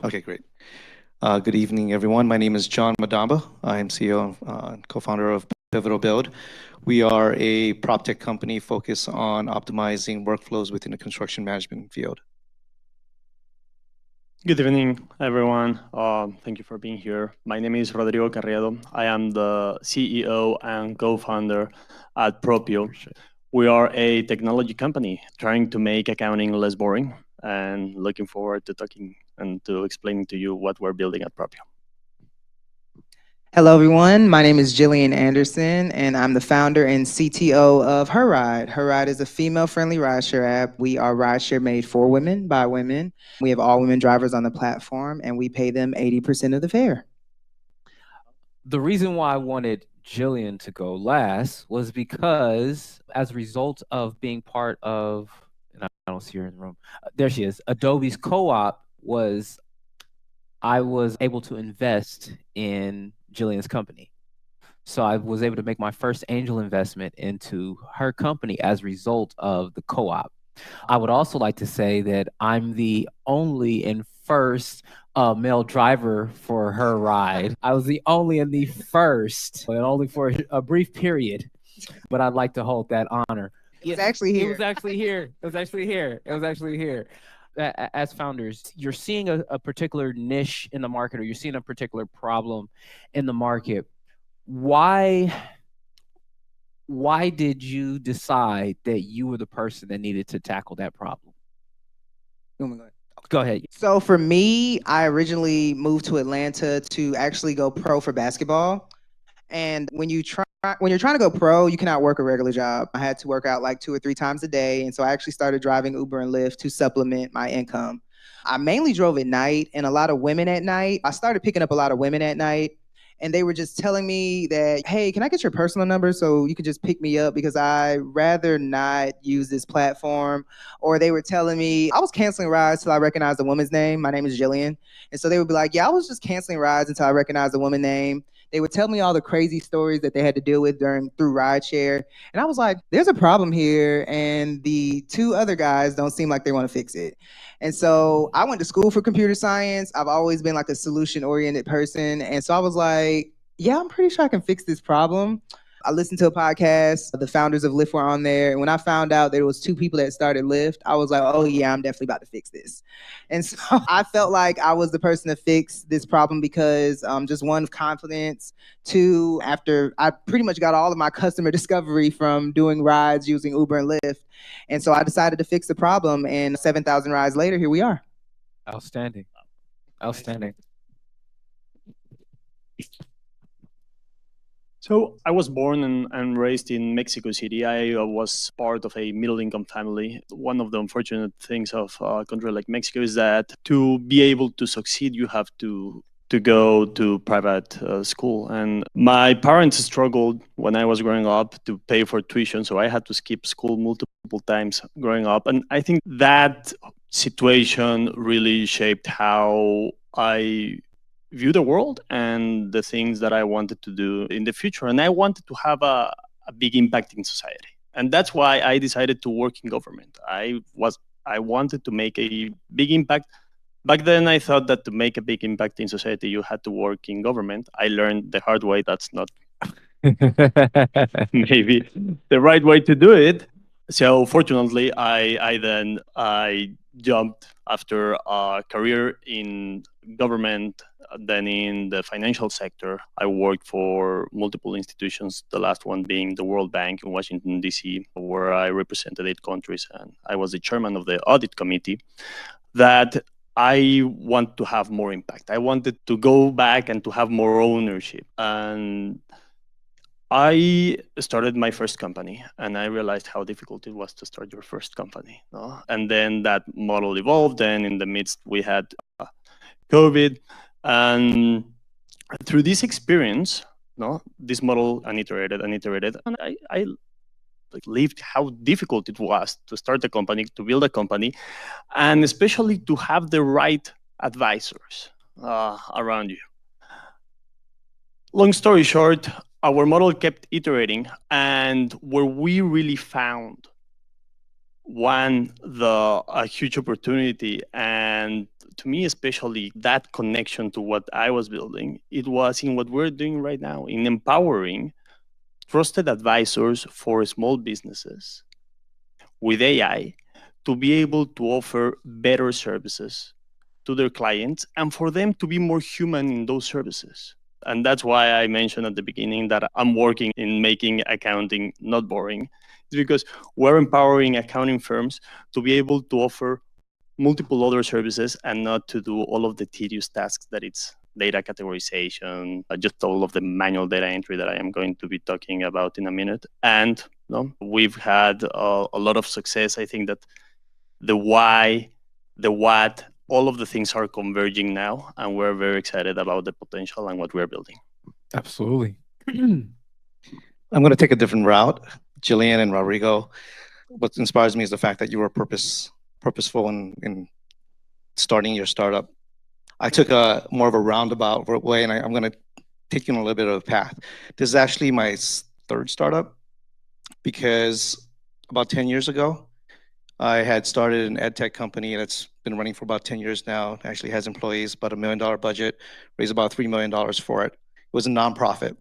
Okay, great. Good evening, everyone. My name is John Madamba. I am CEO and co-founder of Pivotal Build. We are a prop tech company focused on optimizing workflows within the construction management field. Good evening, everyone. Thank you for being here. My name is Rodrigo Carreado. I am the CEO and co-founder at Propio. We are a technology company trying to make accounting less boring and looking forward to talking and to explaining to you what we're building at Propio. Hello, everyone. My name is Jillian Anderson, and I'm the founder and CTO of HerRide. HerRide is a female-friendly rideshare app. We are rideshare made for women, by women. We have all women drivers on the platform, and we pay them 80% of the fare. The reason why I wanted Jillian to go last was because as a result of being part of, and I don't see her in the room, there she is, Adobe's co-op I was able to invest in Jillian's company. So I was able to make my first angel investment into her company as a result of the co-op. I would also like to say that I'm the only and first male driver for HerRide. I was the only and the first, and only for a brief period, but I'd like to hold that honor. It's actually here. It was actually here. It was actually here. It was actually here. As founders, you're seeing a particular niche in the market, or you're seeing a particular problem in the market. Why did you decide that you were the person that needed to tackle that problem? Go ahead. So for me, I originally moved to Atlanta to actually go pro for basketball. And when you're trying to go pro, you cannot work a regular job. I had to work out like 2 or 3 times a day, and so I actually started driving Uber and Lyft to supplement my income. I mainly drove at night, and a lot of women at night. I started picking up a lot of women at night, and they were just telling me that, hey, can I get your personal number so you can just pick me up because I rather not use this platform? Or they were telling me, I was canceling rides till I recognized a woman's name. My name is Jillian. And so they would be like, yeah, I was just canceling rides until I recognized a woman's name. They would tell me all the crazy stories that they had to deal with through rideshare. And I was like, there's a problem here, and the 2 other guys don't seem like they want to fix it. And so I went to school for computer science. I've always been like a solution-oriented person. And so I was like, yeah, I'm pretty sure I can fix this problem. I listened to a podcast. The founders of Lyft were on there. And when I found out there was 2 people that started Lyft, I was like, oh yeah, I'm definitely about to fix this. And so I felt like I was the person to fix this problem because just 1, confidence. 2, after I pretty much got all of my customer discovery from doing rides using Uber and Lyft. And so I decided to fix the problem. And 7,000 rides later, here we are. Outstanding. Outstanding. So I was born and raised in Mexico City. I was part of a middle-income family. One of the unfortunate things of a country like Mexico is that to be able to succeed, you have to go to private school. And my parents struggled when I was growing up to pay for tuition, so I had to skip school multiple times growing up. And I think that situation really shaped how I view the world and the things that I wanted to do in the future. And I wanted to have a big impact in society. And that's why I decided to work in government. I wanted to make a big impact. Back then, I thought that to make a big impact in society, you had to work in government. I learned the hard way that's not maybe the right way to do it. So fortunately, I jumped after a career in government, then in the financial sector. I worked for multiple institutions, the last one being the World Bank in Washington, D.C., where I represented 8 countries, and I was the chairman of the audit committee. That I want to have more impact. I wanted to go back and to have more ownership. And I started my first company, and I realized how difficult it was to start your first company. No? And then that model evolved, and in the midst we had COVID. And through this experience, no, this model and iterated, and I like lived how difficult it was to start a company, to build a company, and especially to have the right advisors around you. Long story short, our model kept iterating, and where we really found a huge opportunity and to me, especially that connection to what I was building, it was in what we're doing right now, in empowering trusted advisors for small businesses with AI to be able to offer better services to their clients and for them to be more human in those services. And that's why I mentioned at the beginning that I'm working in making accounting not boring. It's because we're empowering accounting firms to be able to offer multiple other services and not to do all of the tedious tasks that it's data categorization, just all of the manual data entry that I am going to be talking about in a minute. And we've had a lot of success. I think that the why, the what, all of the things are converging now, and we're very excited about the potential and what we're building. Absolutely. I'm going to take a different route. Jillian and Rodrigo, what inspires me is the fact that you were purposeful in starting your startup. I took a more of a roundabout way, and I'm going to take you on a little bit of a path. This is actually my third startup because about 10 years ago, I had started an ed tech company that's been running for about 10 years now. It actually has employees, about $1 million budget, raised about $3 million for it. It was a nonprofit.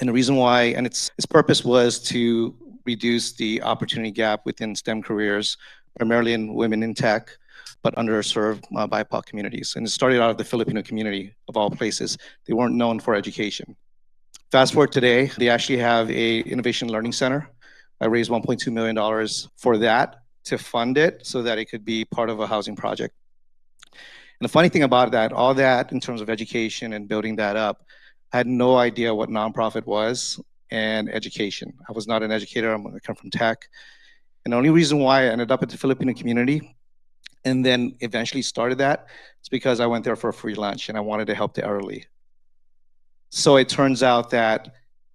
And the reason why, and its purpose was to reduce the opportunity gap within STEM careers, primarily in women in tech, but underserved BIPOC communities. And it started out of the Filipino community, of all places. They weren't known for education. Fast forward today, they actually have a innovation learning center. I raised $1.2 million for that to fund it so that it could be part of a housing project. And the funny thing about that, all that in terms of education and building that up, I had no idea what nonprofit was and education. I was not an educator. I come from tech. And the only reason why I ended up at the Filipino community and then eventually started that is because I went there for a free lunch and I wanted to help the elderly. So it turns out that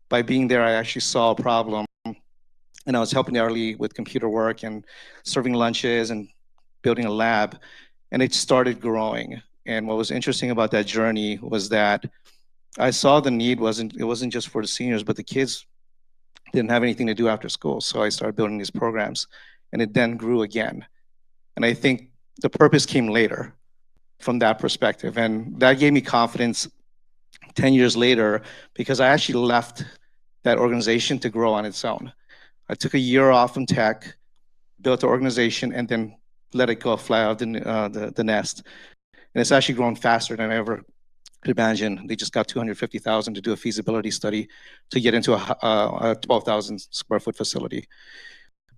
by being there, I actually saw a problem, and I was helping the elderly with computer work and serving lunches and building a lab, and it started growing. And what was interesting about that journey was that I saw the need it wasn't just for the seniors, but the kids didn't have anything to do after school. So I started building these programs, and it then grew again. And I think the purpose came later from that perspective. And that gave me confidence 10 years later because I actually left that organization to grow on its own. I took a year off from tech, built the organization, and then let it go fly out the nest. And it's actually grown faster than I ever could imagine. They just got 250,000 to do a feasibility study to get into a 12,000 square foot facility.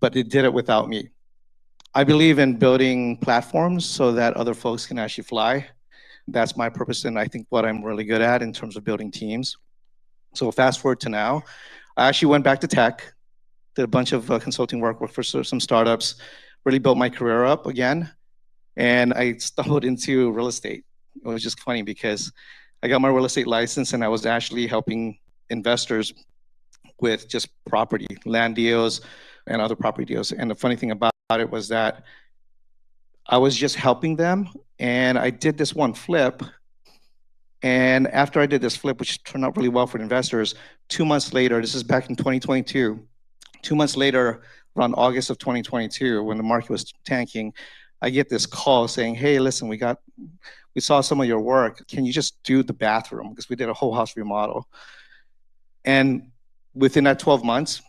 But they did it without me. I believe in building platforms so that other folks can actually fly. That's my purpose, and I think what I'm really good at in terms of building teams. So fast forward to now, I actually went back to tech, did a bunch of consulting work for some startups, really built my career up again, and I stumbled into real estate. It was just funny because I got my real estate license and I was actually helping investors with just property, land deals, and other property deals. And the funny thing about it was that I was just helping them, and I did this one flip. And after I did this flip, which turned out really well for investors, 2 months later, this is back in 2022, 2 months later, around August of 2022, when the market was tanking, I get this call saying, hey, listen, we saw some of your work. Can you just do the bathroom? Because we did a whole house remodel. And within that 12 months,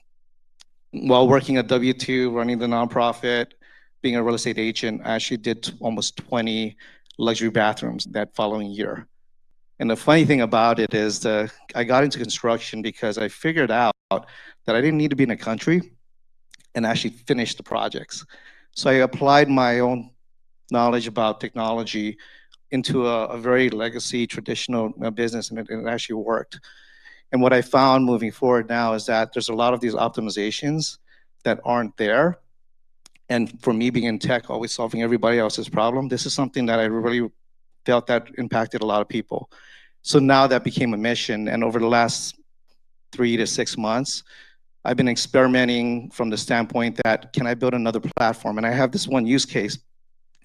while working at W2, running the nonprofit, being a real estate agent, I actually did almost 20 luxury bathrooms that following year. And the funny thing about it is I got into construction because I figured out that I didn't need to be in a country and actually finish the projects. So I applied my own knowledge about technology into a very legacy traditional business, and it actually worked. And what I found moving forward now is that there's a lot of these optimizations that aren't there. And for me, being in tech, always solving everybody else's problem, this is something that I really felt that impacted a lot of people. So now that became a mission. And over the last 3 to 6 months, I've been experimenting from the standpoint that, can I build another platform? And I have this one use case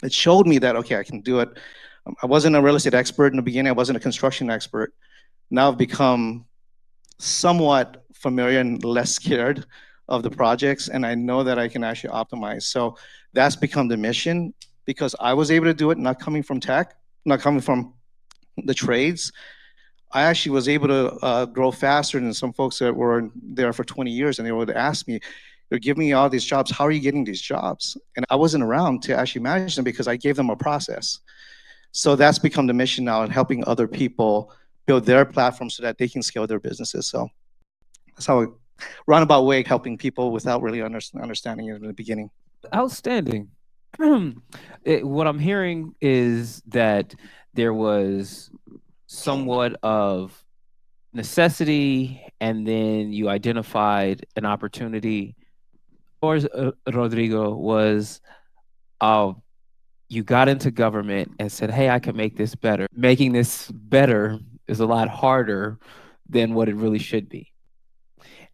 that showed me that, okay, I can do it. I wasn't a real estate expert in the beginning. I wasn't a construction expert. Now I've become somewhat familiar and less scared of the projects, and I know that I can actually optimize. So that's become the mission. because I was able to do it, not coming from tech, not coming from the trades. I actually was able to grow faster than some folks that were there for 20 years, and they would ask me, "You're giving me all these jobs. How are you getting these jobs?" And I wasn't around to actually manage them because I gave them a process. So that's become the mission now, and helping other people build their platforms so that they can scale their businesses. So that's how a roundabout way helping people without really understanding it in the beginning. Outstanding. What I'm hearing is that there was somewhat of necessity, and then you identified an opportunity. Or Rodrigo was, you got into government and said, "Hey, I can make this better." Making this better is a lot harder than what it really should be.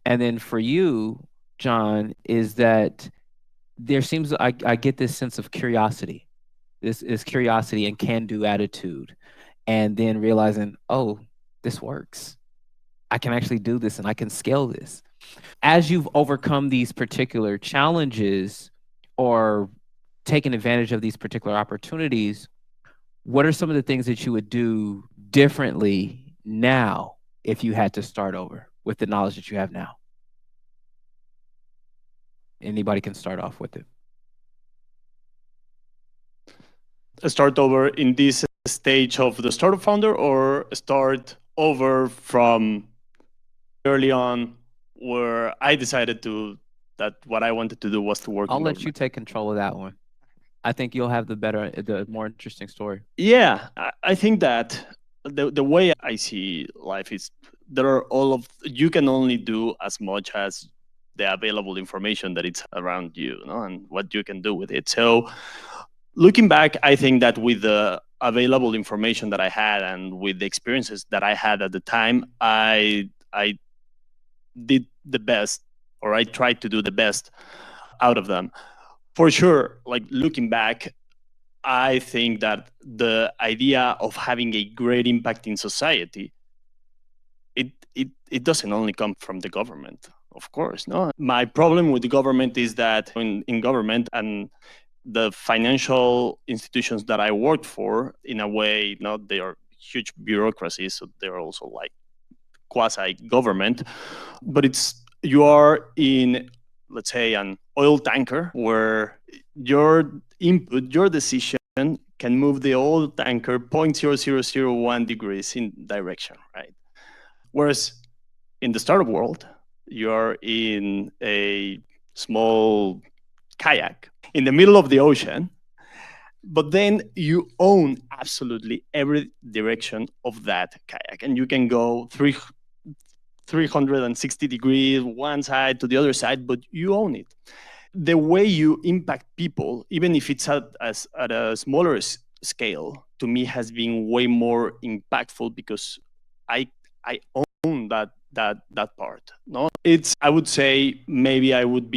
And then for you, John, is that there seems I get this sense of curiosity. This is curiosity and can-do attitude, and then realizing, oh, this works. I can actually do this and I can scale this. As you've overcome these particular challenges or taken advantage of these particular opportunities, what are some of the things that you would do differently now if you had to start over with the knowledge that you have now? Anybody can start off with it. Start over in this stage of the startup founder, or start over from early on where I decided that what I wanted to do was to work. I'll let you take control of that one. I think you'll have the more interesting story. Yeah, I think that the way I see life is you can only do as much as the available information that it's around you, and what you can do with it. So looking back, I think that with the available information that I had and with the experiences that I had at the time, I did the best, or I tried to do the best out of them. For sure, like looking back, I think that the idea of having a great impact in society, it doesn't only come from the government, of course. No, my problem with the government is that in government and the financial institutions that I worked for, in a way, they are huge bureaucracies, so they're also like quasi-government, but you are in, let's say, an oil tanker where your input, your decision can move the oil tanker 0.0001 degrees in direction, right? Whereas in the startup world, you're in a small kayak in the middle of the ocean, but then you own absolutely every direction of that kayak, and you can go 360 degrees one side to the other side, but you own it. The way you impact people, even if it's at a smaller scale, to me has been way more impactful because I own that part. No, I would say maybe I would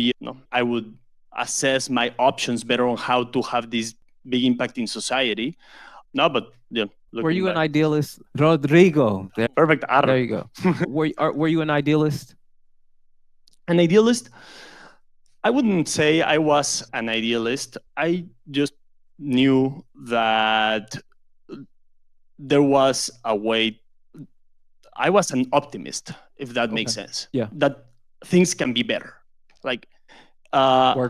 assess my options better on how to have this big impact in society. No, but yeah. Were you an idealist, Rodrigo? Perfect. There you go. Were you an idealist? An idealist? I wouldn't say I was an idealist. I just knew that there was a way. I was an optimist, if that makes sense. Yeah. That things can be better. Like I'm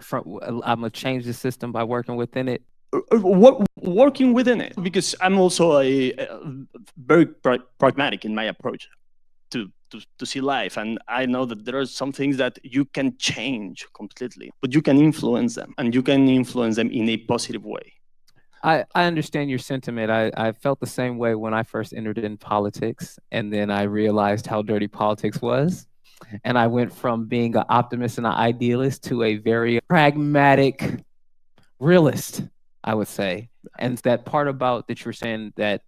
gonna change the system by working within it. Working within it, because I'm also a very pragmatic in my approach to see life, and I know that there are some things that you can change completely, but you can influence them, and you can influence them in a positive way. I understand your sentiment. I felt the same way when I first entered in politics, and then I realized how dirty politics was. And I went from being an optimist and an idealist to a very pragmatic realist, I would say. And that part about that you're saying that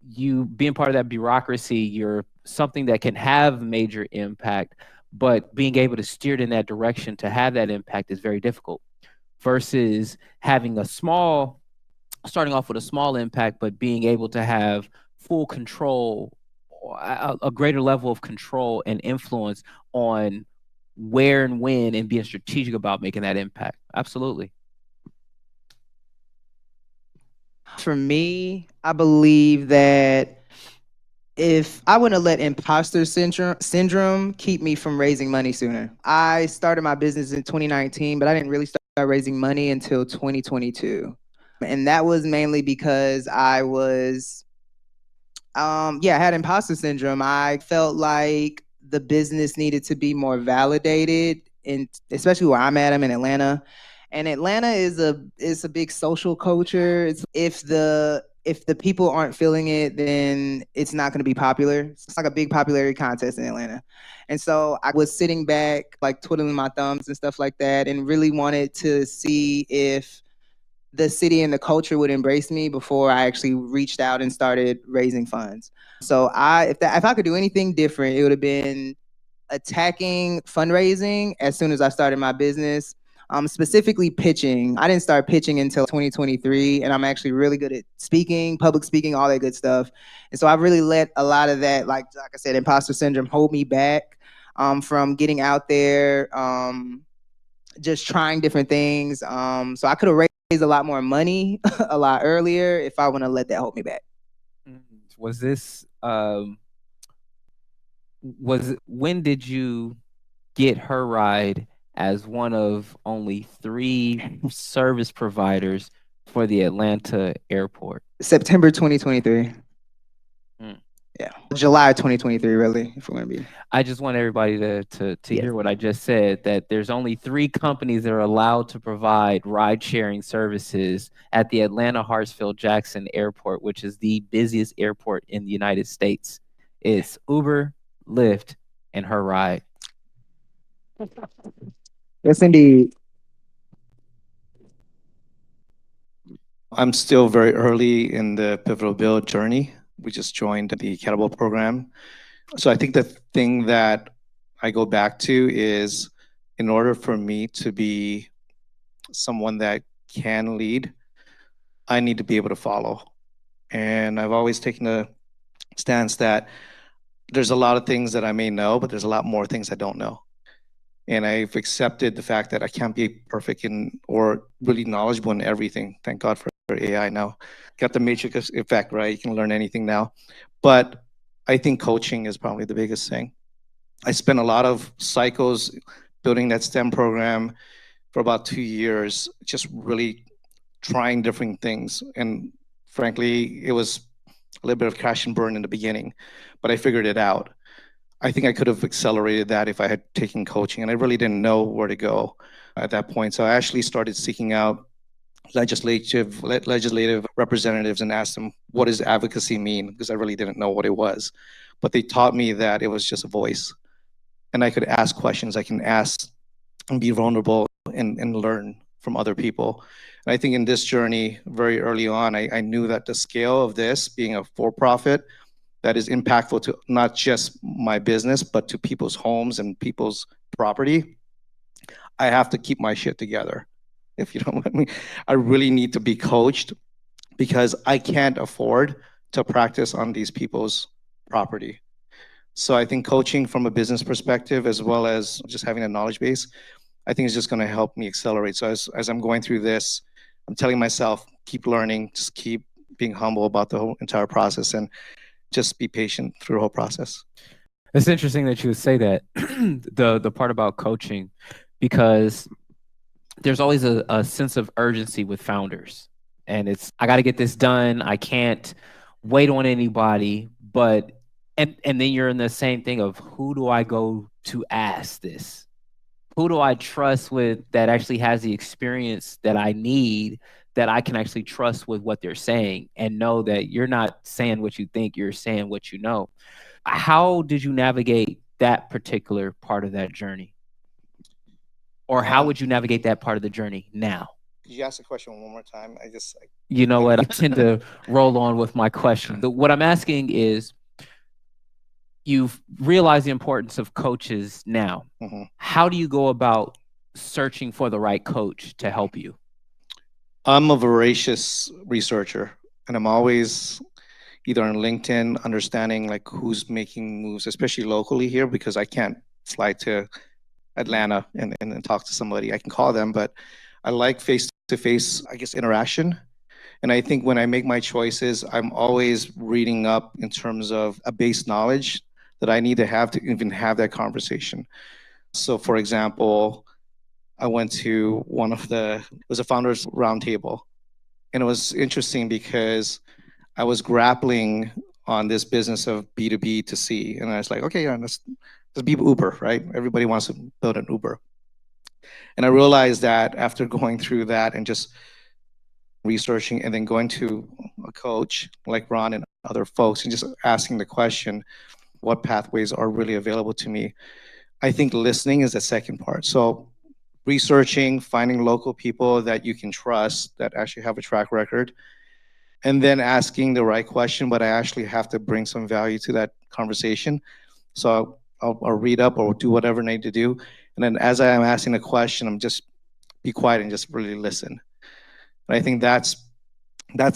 you being part of that bureaucracy, you're something that can have major impact, but being able to steer it in that direction to have that impact is very difficult versus having starting off with a small impact, but being able to have full control, a greater level of control and influence on where and when, and being strategic about making that impact. Absolutely. For me, I believe that if I wouldn't have let imposter syndrome keep me from raising money sooner. I started my business in 2019, but I didn't really start raising money until 2022. And that was mainly because I was I had imposter syndrome. I felt like the business needed to be more validated, and especially where I'm at. I'm in Atlanta, and Atlanta is a big social culture. It's if the people aren't feeling it, then it's not going to be popular. It's like a big popularity contest in Atlanta. And so I was sitting back, like twiddling my thumbs and stuff like that, and really wanted to see if the city and the culture would embrace me before I actually reached out and started raising funds. So if I could do anything different, it would have been attacking fundraising as soon as I started my business. Specifically pitching. I didn't start pitching until 2023, and I'm actually really good at speaking, public speaking, all that good stuff. And so I've really let a lot of that, like I said, imposter syndrome hold me back from getting out there, just trying different things. So I could have raised a lot more money a lot earlier if I wouldn't have let that hold me back. Was this when did you get HerRide as one of only 3 service providers for the Atlanta airport? September 2023. Mm. Yeah, July 2023, really, if we're gonna be. I just want everybody to Yes. hear what I just said, that there's only 3 companies that are allowed to provide ride-sharing services at the Atlanta Hartsfield-Jackson Airport, which is the busiest airport in the United States. It's Uber, Lyft, and HerRide. Yes, indeed. I'm still very early in the Pivotal Build journey. We just joined the Catapult program. So I think the thing that I go back to is, in order for me to be someone that can lead, I need to be able to follow. And I've always taken the stance that there's a lot of things that I may know, but there's a lot more things I don't know. And I've accepted the fact that I can't be perfect in or really knowledgeable in everything. Thank God for AI now. Got the matrix effect, right? You can learn anything now. But I think coaching is probably the biggest thing. I spent a lot of cycles building that STEM program for about 2 years, just really trying different things. And frankly, it was a little bit of crash and burn in the beginning, but I figured it out. I think I could have accelerated that if I had taken coaching, and I really didn't know where to go at that point. So I actually started seeking out legislative representatives and asked them, what does advocacy mean? Because I really didn't know what it was. But they taught me that it was just a voice. And I could ask questions, I can ask and be vulnerable and learn from other people. And I think in this journey, very early on, I knew that the scale of this being a for-profit that is impactful to not just my business, but to people's homes and people's property, I have to keep my shit together. If you don't let me, I really need to be coached because I can't afford to practice on these people's property. So I think coaching from a business perspective, as well as just having a knowledge base, I think is just going to help me accelerate. So as I'm going through this, I'm telling myself, keep learning, just keep being humble about the whole entire process, and just be patient through the whole process. It's interesting that you would say that, the part about coaching, because there's always a sense of urgency with founders. And it's, I got to get this done. I can't wait on anybody. But, and then you're in the same thing of, who do I go to ask this? Who do I trust with that actually has the experience that I need, that I can actually trust with what they're saying and know that you're not saying what you think, you're saying what you know. How did you navigate that particular part of that journey? Or how would you navigate that part of the journey now? Could you ask the question one more time? You know what? I tend to roll on with my question. What I'm asking is, you've realized the importance of coaches now. Mm-hmm. How do you go about searching for the right coach to help you? I'm a voracious researcher, and I'm always either on LinkedIn, understanding like who's making moves, especially locally here, because I can't fly to Atlanta and talk to somebody. I can call them, but I like face-to-face, I guess, interaction. And I think when I make my choices, I'm always reading up in terms of a base knowledge that I need to have to even have that conversation. So, for example, I went to it was a founders roundtable. And it was interesting because I was grappling on this business of B2B to C. And I was like, okay, yeah, let's be Uber, right? Everybody wants to build an Uber. And I realized that after going through that and just researching and then going to a coach like Ron and other folks and just asking the question, what pathways are really available to me? I think listening is the second part. So researching, finding local people that you can trust that actually have a track record, and then asking the right question, but I actually have to bring some value to that conversation. So I'll read up or do whatever I need to do. And then as I am asking a question, I'm just be quiet and just really listen. And I think that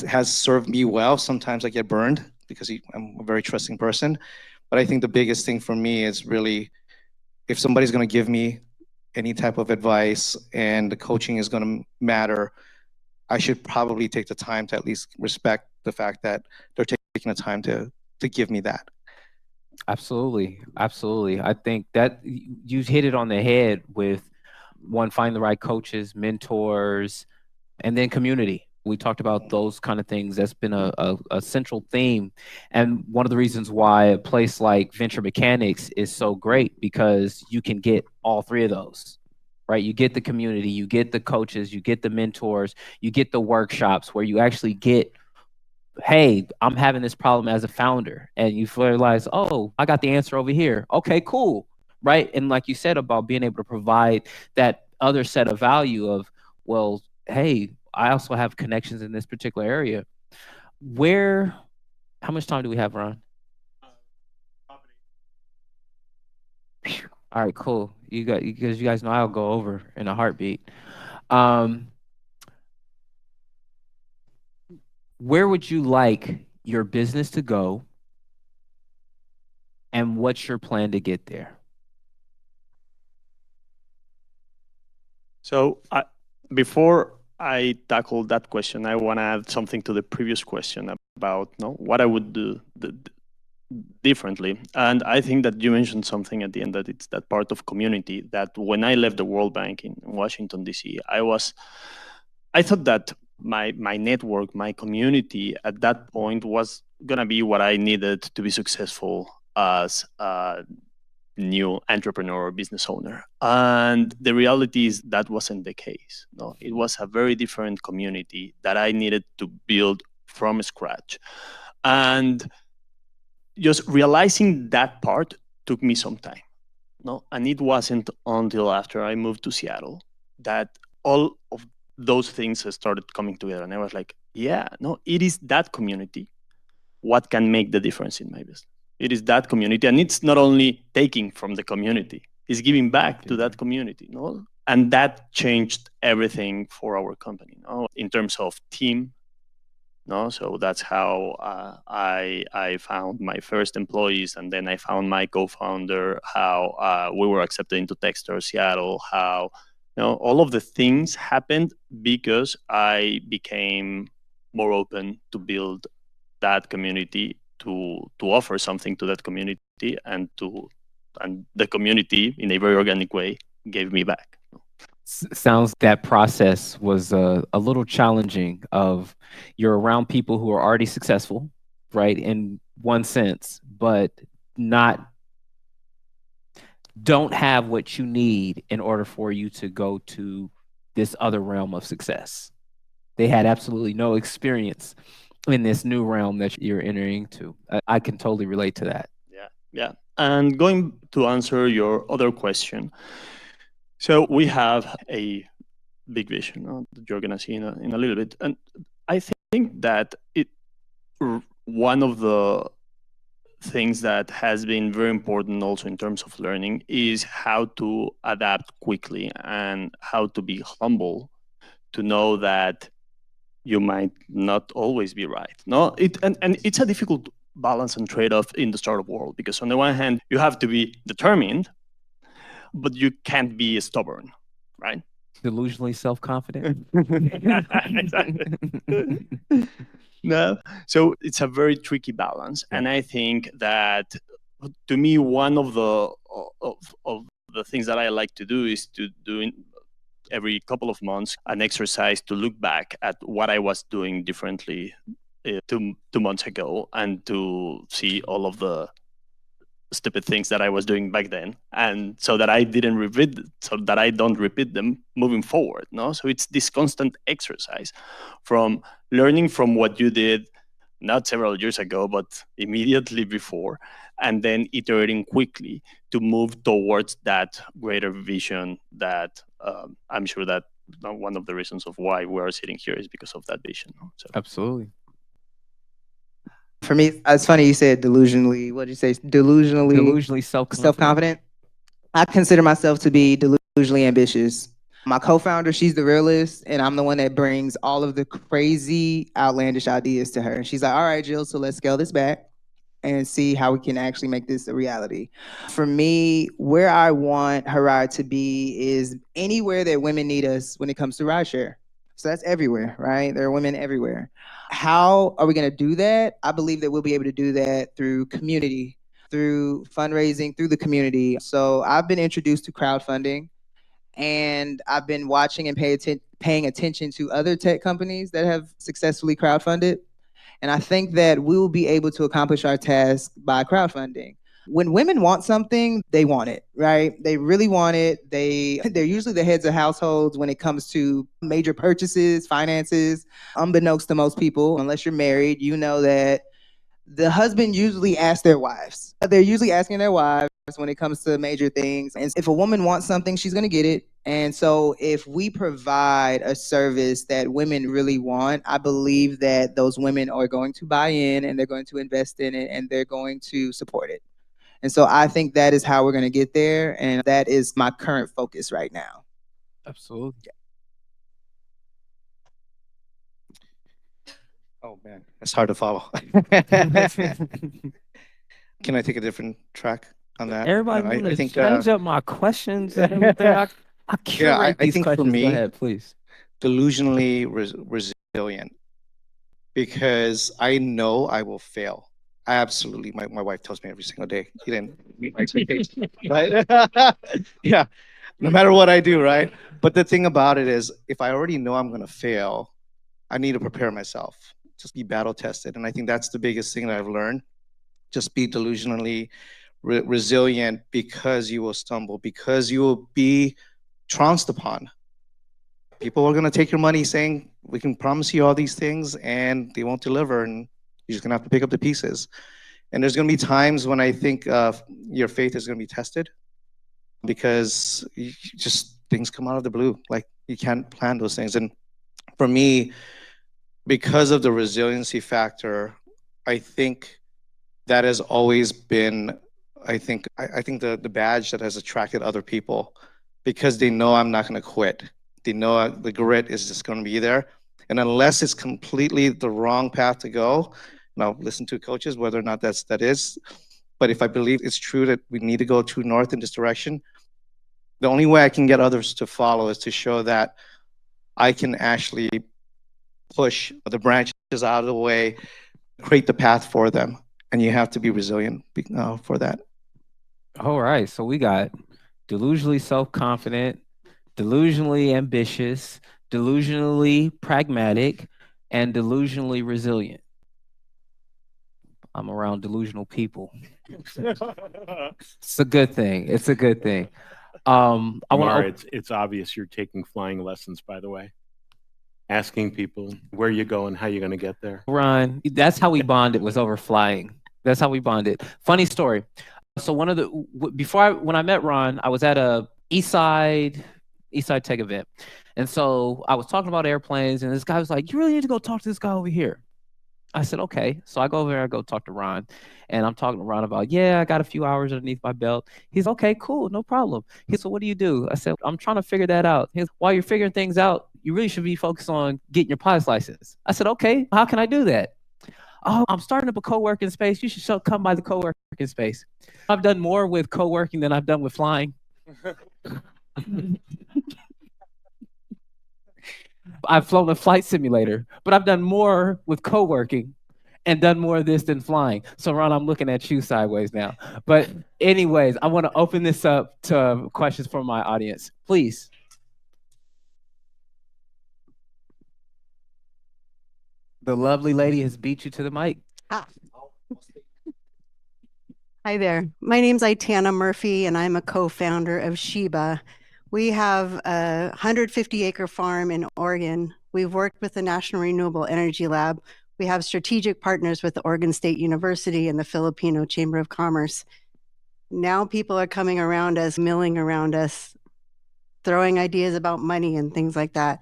has served me well. Sometimes I get burned because I'm a very trusting person. But I think the biggest thing for me is really, if somebody's going to give me any type of advice and the coaching is going to matter, I should probably take the time to at least respect the fact that they're taking the time to give me that. Absolutely. Absolutely. I think that you hit it on the head with one, find the right coaches, mentors, and then community. We talked about those kind of things. That's been a central theme. And one of the reasons why a place like Venture Mechanics is so great, because you can get all three of those, right? You get the community, you get the coaches, you get the mentors, you get the workshops where you actually get, hey, I'm having this problem as a founder. And you realize, oh, I got the answer over here. Okay, cool. Right. And like you said about being able to provide that other set of value of, well, hey, I also have connections in this particular area. How much time do we have, Ron? All right, cool. Because you guys know I'll go over in a heartbeat. Where would you like your business to go, and what's your plan to get there? So before I tackle that question, I want to add something to the previous question about what I would do differently. And I think that you mentioned something at the end, that it's that part of community, that when I left the World Bank in Washington, D.C., I thought that my network, my community at that point was going to be what I needed to be successful as a new entrepreneur or business owner. And the reality is that wasn't the case. No, it was a very different community that I needed to build from scratch. And just realizing that part took me some time. No, and it wasn't until after I moved to Seattle that all of those things started coming together. And I was like, yeah, no, it is that community what can make the difference in my business. It is that community. And it's not only taking from the community, it's giving back to that community. No? And that changed everything for our company, no? In terms of team. No, so that's how I found my first employees, and then I found my co-founder. How we were accepted into Techstars Seattle. How all of the things happened because I became more open to build that community, to offer something to that community, and the community in a very organic way gave me back. Sounds that process was a little challenging. Of you're around people who are already successful, right, in one sense, but don't have what you need in order for you to go to this other realm of success. They had absolutely no experience in this new realm that you're entering to. I can totally relate to that. Yeah. And going to answer your other question, so we have a big vision that you're going to see in a little bit. And I think that one of the things that has been very important also in terms of learning is how to adapt quickly and how to be humble, to know that you might not always be right. No, and it's a difficult balance and trade-off in the startup world, because on the one hand, you have to be determined, but you can't be stubborn, right? Delusionally self-confident. Exactly. No, so it's a very tricky balance, and I think that to me one of the things that I like to do is to do every couple of months an exercise to look back at what I was doing differently 2 months ago, and to see all of the stupid things that I was doing back then, and so that I don't repeat them moving forward. No, so it's this constant exercise from learning from what you did not several years ago, but immediately before, and then iterating quickly to move towards that greater vision. That I'm sure that one of the reasons of why we are sitting here is because of that vision. So. Absolutely. For me, it's funny you said delusionally. What did you say? Delusionally self-confident. Self-confident. I consider myself to be delusionally ambitious. My co-founder, she's the realist, and I'm the one that brings all of the crazy, outlandish ideas to her. She's like, "All right, Jill, so let's scale this back and see how we can actually make this a reality." For me, where I want HerRide to be is anywhere that women need us when it comes to rideshare. So that's everywhere, right? There are women everywhere. How are we going to do that? I believe that we'll be able to do that through community, through fundraising, through the community. So I've been introduced to crowdfunding, and I've been watching and paying attention to other tech companies that have successfully crowdfunded. And I think that we will be able to accomplish our task by crowdfunding. When women want something, they want it, right? They really want it. They're usually the heads of households when it comes to major purchases, finances. Unbeknownst to most people, unless you're married, you know that the husband usually asks their wives. They're usually asking their wives when it comes to major things. And if a woman wants something, she's going to get it. And so if we provide a service that women really want, I believe that those women are going to buy in, and they're going to invest in it, and they're going to support it. And so I think that is how we're going to get there. And that is my current focus right now. Absolutely. Oh man, it's hard to follow. Can I take a different track on that? Everybody I want to think change up my questions and everything. I curate I these think for questions. Go me, ahead, please. delusionally resilient, because I know I will fail. I absolutely, my wife tells me every single day, you didn't meet my expectations, right? Yeah, no matter what I do, right? But the thing about it is, if I already know I'm going to fail, I need to prepare myself, just be battle tested. And I think that's the biggest thing that I've learned. Just be delusionally resilient, because you will stumble, because you will be trounced upon. People are going to take your money saying, we can promise you all these things, and they won't deliver. And you're just going to have to pick up the pieces. And there's going to be times when I think your faith is going to be tested, because just things come out of the blue. Like, you can't plan those things. And for me, because of the resiliency factor, I think that has always been, I think the badge that has attracted other people, because they know I'm not going to quit. They know the grit is just going to be there. And unless it's completely the wrong path to go, and I'll listen to coaches whether or not that is. But if I believe it's true that we need to go true north in this direction, the only way I can get others to follow is to show that I can actually push the branches out of the way, create the path for them. And you have to be resilient for that. All right. So we got delusionally self-confident, delusionally ambitious, delusionally pragmatic, and delusionally resilient. I'm around delusional people. It's a good thing. It's a good thing. I Amar, want it's obvious you're taking flying lessons, by the way. Asking people where you going, how you going to get there. Ron, that's how we bonded, was over flying. That's how we bonded. Funny story. So when I met Ron, I was at a East Side Tech event. And so I was talking about airplanes, and this guy was like, "You really need to go talk to this guy over here." I said, "Okay." So I go over there, I go talk to Ron, and I'm talking to Ron about, "Yeah, I got a few hours underneath my belt." He's, "Okay, cool, no problem." He said, "What do you do?" I said, "I'm trying to figure that out." He's, "While you're figuring things out, you really should be focused on getting your pilot's license." I said, "Okay, how can I do that?" "Oh, I'm starting up a co-working space. You should come by the co-working space." I've done more with co-working than I've done with flying. I've flown a flight simulator, but I've done more with co-working and done more of this than flying. So Ron, I'm looking at you sideways now. But anyways, I want to open this up to questions from my audience. Please. The lovely lady has beat you to the mic. Hi there. My name's Itana Murphy, and I'm a co-founder of Sheba. We have a 150-acre farm in Oregon. We've worked with the National Renewable Energy Lab. We have strategic partners with the Oregon State University and the Filipino Chamber of Commerce. Now people are coming around us, milling around us, throwing ideas about money and things like that.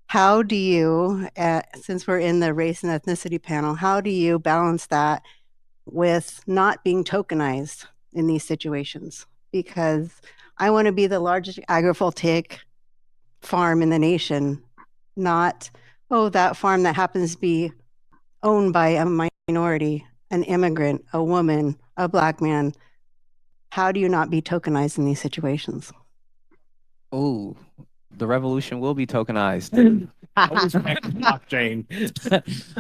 How do you, since we're in the race and ethnicity panel, how do you balance that with not being tokenized in these situations? Because I want to be the largest agrivoltaic farm in the nation, not, oh, that farm that happens to be owned by a minority, an immigrant, a woman, a Black man. How do you not be tokenized in these situations? Ooh, the revolution will be tokenized. Blockchain.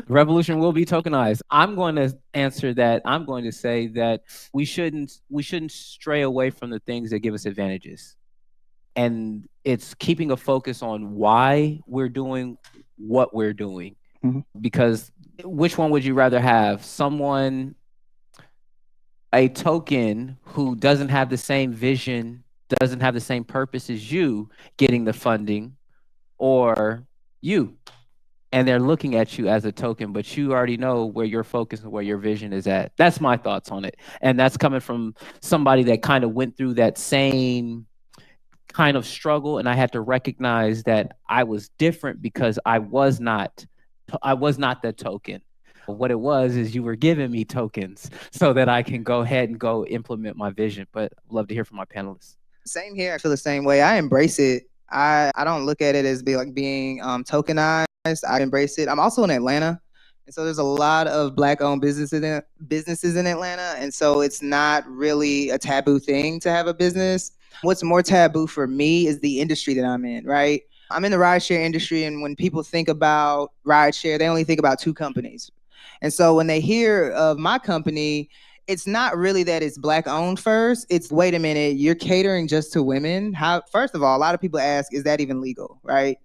Revolution will be tokenized. I'm going to answer that. I'm going to say that we shouldn't stray away from the things that give us advantages. And it's keeping a focus on why we're doing what we're doing. Mhm. Because which one would you rather have? A token who doesn't have the same vision, doesn't have the same purpose as you getting the funding, or you? And they're looking at you as a token, but you already know where your focus and where your vision is at. That's my thoughts on it. And that's coming from somebody that kind of went through that same kind of struggle. And I had to recognize that I was different because I was not the token. What it was is you were giving me tokens so that I can go ahead and go implement my vision. But I'd love to hear from my panelists. Same here. I feel the same way. I embrace it. I don't look at it as being tokenized. I embrace it. I'm also in Atlanta, and so there's a lot of Black-owned businesses in Atlanta, and so it's not really a taboo thing to have a business. What's more taboo for me is the industry that I'm in, right? I'm in the rideshare industry, and when people think about rideshare, they only think about two companies. And so when they hear of my company, it's not really that it's Black owned first. It's, wait a minute, you're catering just to women? How? First of all, a lot of people ask, is that even legal, right?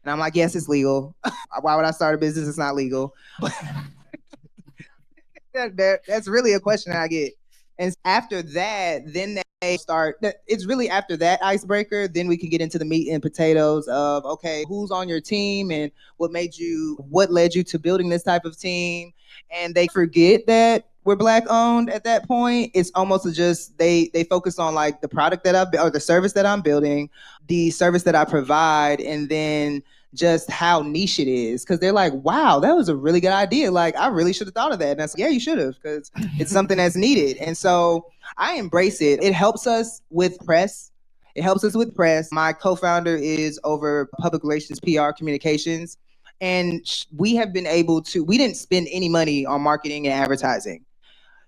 And I'm like, yes, it's legal. Why would I start a business? It's not legal. That's really a question that I get. And after that, then they start, it's really after that icebreaker, then we can get into the meat and potatoes of, okay, who's on your team and what led you to building this type of team? And they forget that we're Black owned at that point. It's almost just, they focus on like the product that or the service that I'm building, the service that I provide, and then just how niche it is, because they're like, wow, that was a really good idea. Like, I really should have thought of that. And I said, yeah, you should have, because it's something that's needed. And so I embrace it. It helps us with press. My co-founder is over public relations, PR, communications. And we have been able to, we didn't spend any money on marketing and advertising.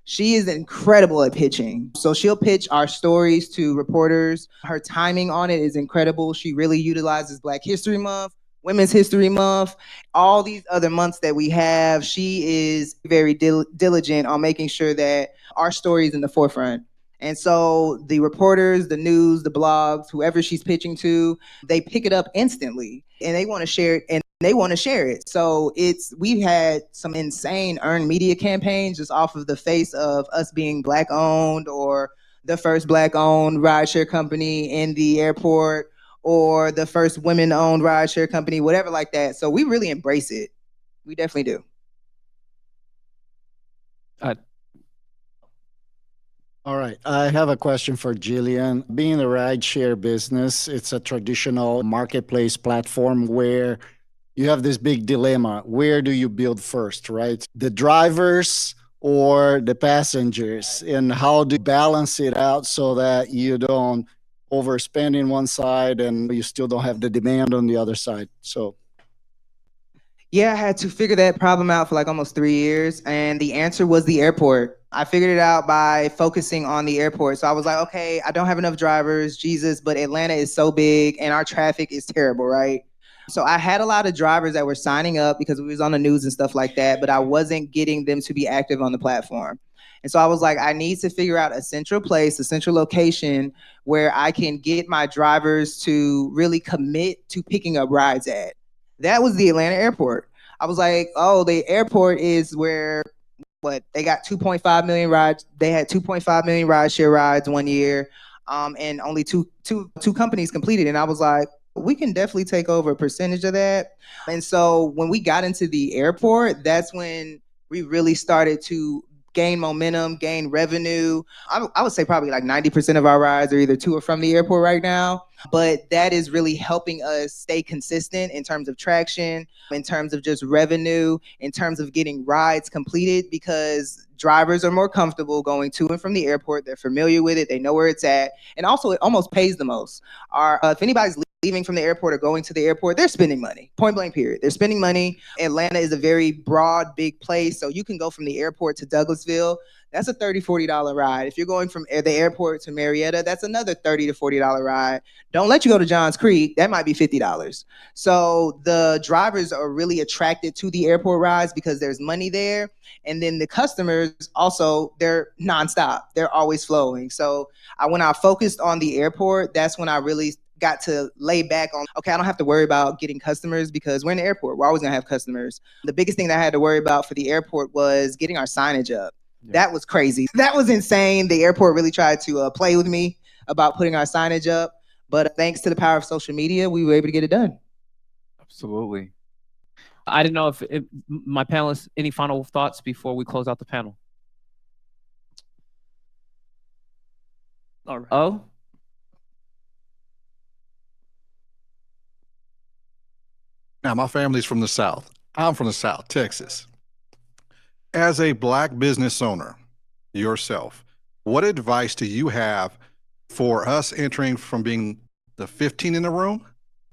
She is incredible at pitching. So she'll pitch our stories to reporters. Her timing on it is incredible. She really utilizes Black History Month, Women's History Month, all these other months that we have. She is very diligent on making sure that our story is in the forefront. And so the reporters, the news, the blogs, whoever she's pitching to, they pick it up instantly and they want to share it. So we've had some insane earned media campaigns just off of the face of us being Black owned, or the first Black owned rideshare company in the airport, or the first women owned rideshare company, whatever like that. So we really embrace it. We definitely do. All right, I have a question for Jillian. Being in the rideshare business, it's a traditional marketplace platform where you have this big dilemma. Where do you build first, right? The drivers or the passengers? And how do you balance it out so that you don't overspend in one side and you still don't have the demand on the other side? So yeah, I had to figure that problem out for like almost 3 years. And the answer was the airport. I figured it out by focusing on the airport. So I was like, okay, I don't have enough drivers, Jesus, but Atlanta is so big and our traffic is terrible, right? So I had a lot of drivers that were signing up because we was on the news and stuff like that, but I wasn't getting them to be active on the platform. And so I was like, I need to figure out a central place, a central location where I can get my drivers to really commit to picking up rides at. That was the Atlanta airport. I was like, oh, the airport is where they got 2.5 million rides. They had 2.5 million rideshare rides one year, and only two companies completed. And I was like, we can definitely take over a percentage of that. And so when we got into the airport, that's when we really started to gain momentum, gain revenue. I would say probably like 90% of our rides are either to or from the airport right now. But that is really helping us stay consistent in terms of traction, in terms of just revenue, in terms of getting rides completed, because drivers are more comfortable going to and from the airport. They're familiar with it. They know where it's at. And also, it almost pays the most. If anybody's leaving from the airport or going to the airport, they're spending money, point blank period. They're spending money. Atlanta is a very broad, big place. So you can go from the airport to Douglasville. That's a $30, $40 ride. If you're going from the airport to Marietta, that's another $30 to $40 ride. Don't let you go to Johns Creek. That might be $50. So the drivers are really attracted to the airport rides because there's money there. And then the customers also, they're nonstop. They're always flowing. So when I focused on the airport, that's when I really got to lay back on, okay, I don't have to worry about getting customers because we're in the airport. We're always gonna have customers. The biggest thing that I had to worry about for the airport was getting our signage up. Yeah. That was crazy. That was insane. The airport really tried to play with me about putting our signage up. But thanks to the power of social media, we were able to get it done. Absolutely. I didn't know if my panelists, any final thoughts before we close out the panel? All right. Oh? Now, my family's from the South. I'm from the South, Texas. As a Black business owner yourself, what advice do you have for us entering from being the 15 in the room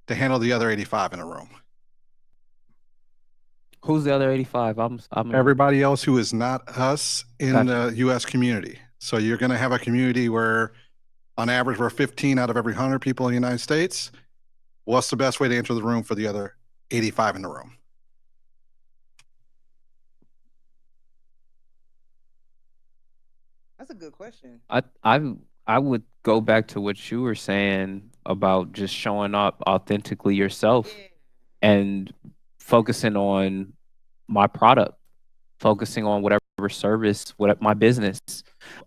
to handle the other 85 in the room? Who's the other 85? I'm Everybody else who is not us in the U.S. community. So you're going to have a community where, on average, we're 15 out of every 100 people in the United States. What's the best way to enter the room for the other 85 in the room? That's a good question. I would go back to what you were saying about just showing up authentically yourself and focusing on my product, focusing on whatever service, my business.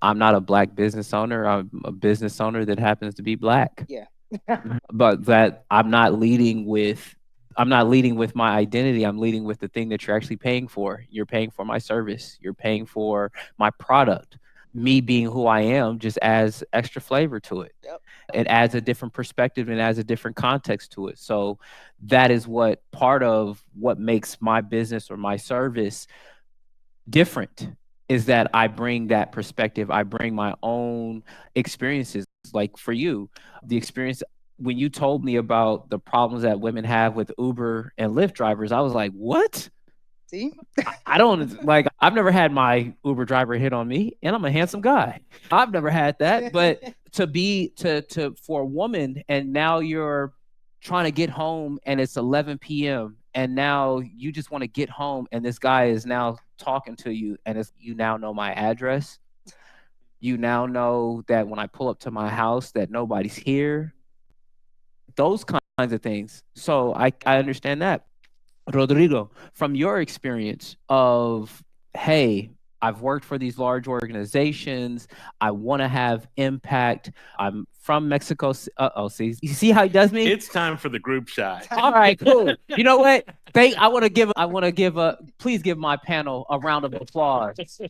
I'm not a Black business owner. I'm a business owner that happens to be Black. Yeah. But that I'm not leading with my identity. I'm leading with the thing that you're actually paying for. You're paying for my service. You're paying for my product. Me being who I am just adds extra flavor to it. Yep. It adds a different perspective and adds a different context to it. So that is what part of what makes my business or my service different, is that I bring that perspective. I bring my own experiences. Like for you, the experience when you told me about the problems that women have with Uber and Lyft drivers, I was like, what? See? I don't I've never had my Uber driver hit on me, and I'm a handsome guy. I've never had that. But for a woman, and now you're trying to get home and it's 11 p.m. and now you just want to get home, and this guy is now talking to you, and you now know my address. You now know that when I pull up to my house that nobody's here. Those kinds of things. So I understand that. Rodrigo, from your experience of, hey, I've worked for these large organizations. I want to have impact. I'm from Mexico. See, you see how he does me? It's time for the group shot. All right, cool. You know what? Please give my panel a round of applause.